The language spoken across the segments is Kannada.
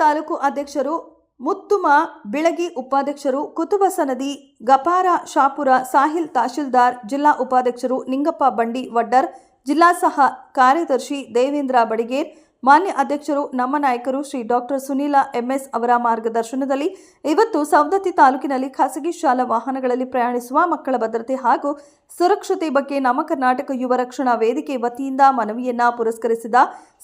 ತಾಲೂಕು ಅಧ್ಯಕ್ಷರು ಮುತ್ತುಮ ಬಿಳಗಿ, ಉಪಾಧ್ಯಕ್ಷರು ಕುತುಬಸನದಿ, ಗಪಾರ ಶಾಪುರ, ಸಾಹಿಲ್ ತಹಶೀಲ್ದಾರ್, ಜಿಲ್ಲಾ ಉಪಾಧ್ಯಕ್ಷರು ನಿಂಗಪ್ಪ ಬಂಡಿ ವಡ್ಡರ್, ಜಿಲ್ಲಾ ಸಹ ಕಾರ್ಯದರ್ಶಿ ದೇವೇಂದ್ರ ಬಡಿಗೇರ್, ಮಾನ್ಯ ಅಧ್ಯಕ್ಷರು ನಮ್ಮ ನಾಯಕರು ಶ್ರೀ ಡಾಕ್ಟರ್ ಸುನೀಲ ಎಂಎಸ್ ಅವರ ಮಾರ್ಗದರ್ಶನದಲ್ಲಿ ಇವತ್ತು ಸವದತ್ತಿ ತಾಲೂಕಿನಲ್ಲಿ ಖಾಸಗಿ ಶಾಲಾ ವಾಹನಗಳಲ್ಲಿ ಪ್ರಯಾಣಿಸುವ ಮಕ್ಕಳ ಭದ್ರತೆ ಹಾಗೂ ಸುರಕ್ಷತೆ ಬಗ್ಗೆ ನಮ್ಮ ಕರ್ನಾಟಕ ಯುವ ರಕ್ಷಣಾ ವೇದಿಕೆ ವತಿಯಿಂದ ಮನವಿಯನ್ನ ಪುರಸ್ಕರಿಸಿದ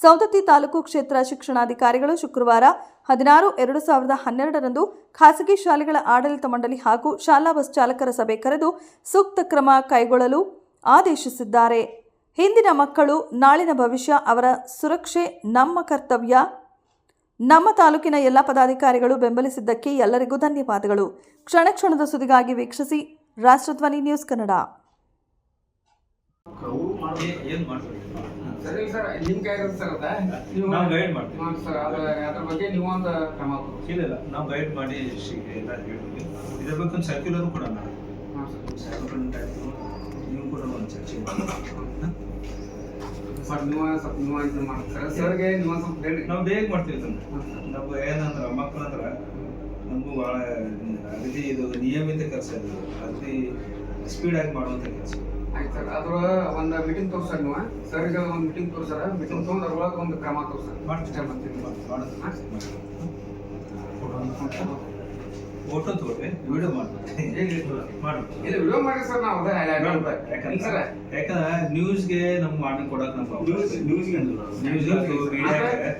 ಸವದತ್ತಿ ತಾಲೂಕು ಕ್ಷೇತ್ರ ಶಿಕ್ಷಣಾಧಿಕಾರಿಗಳು ಶುಕ್ರವಾರ 16/2012ರಂದು ಖಾಸಗಿ ಶಾಲೆಗಳ ಆಡಳಿತ ಮಂಡಳಿ ಹಾಗೂ ಶಾಲಾ ಬಸ್ ಚಾಲಕರ ಸಭೆ ಕರೆದು ಸೂಕ್ತ ಕ್ರಮ ಕೈಗೊಳ್ಳಲು ಆದೇಶಿಸಿದ್ದಾರೆ. ಹಿಂದಿನ ಮಕ್ಕಳು ನಾಳಿನ ಭವಿಷ್ಯ, ಅವರ ಸುರಕ್ಷೆ ನಮ್ಮ ಕರ್ತವ್ಯ. ನಮ್ಮ ತಾಲೂಕಿನ ಎಲ್ಲ ಪದಾಧಿಕಾರಿಗಳು ಬೆಂಬಲಿಸಿದ್ದಕ್ಕೆ ಎಲ್ಲರಿಗೂ ಧನ್ಯವಾದಗಳು. ಕ್ಷಣ ಕ್ಷಣದ ಸುದ್ದಿಗಾಗಿ ವೀಕ್ಷಿಸಿ ರಾಷ್ಟ್ರಧ್ವನಿ ನ್ಯೂಸ್ ಕನ್ನಡ. ನಾವು ಬೇಗ ಮಾಡ್ತೀವಿ ನಾವು ಏನಂದ್ರೆ ಮಕ್ಕಳಂದ್ರ ನಮಗೂ ಭಾಳ ಅಗದಿ ಇದು ನಿಯಮಿತ ಕೆಲಸ ಇದು, ಅಗದಿ ಸ್ಪೀಡ್ ಆಗಿ ಮಾಡುವಂಥ ಕೆಲಸ. ಆಯ್ತು ಸರ್, ಅದ್ರ ಒಂದು ಮೀಟಿಂಗ್ ತೋರ್ಸರ್ ನೀವು ಸರ್ಗೆ ಒಂದು ಮೀಟಿಂಗ್ ತೋರ್ಸರ, ಮೀಟಿಂಗ್ ತೊಗೊಂಡು ಅದ್ರೊಳಗೆ ಒಂದು ಕ್ರಮ ತೋರ್ಸರ್ ಫೋಟೋ ತೋರಿ ವಿಡಿಯೋ ಮಾಡ್ತೀವಿ. ಇಲ್ಲ ವಿಡಿಯೋ ಮಾಡಿ ಸರ್, ನಾವು ಯಾಕಂದ್ರೆ ನ್ಯೂಸ್ಗೆ ನಮ್ಗೆ ಮಾಡಿ ಕೊಡಕ್ಕೆ ನಮ್ಮ ನ್ಯೂಸ್ಗೆ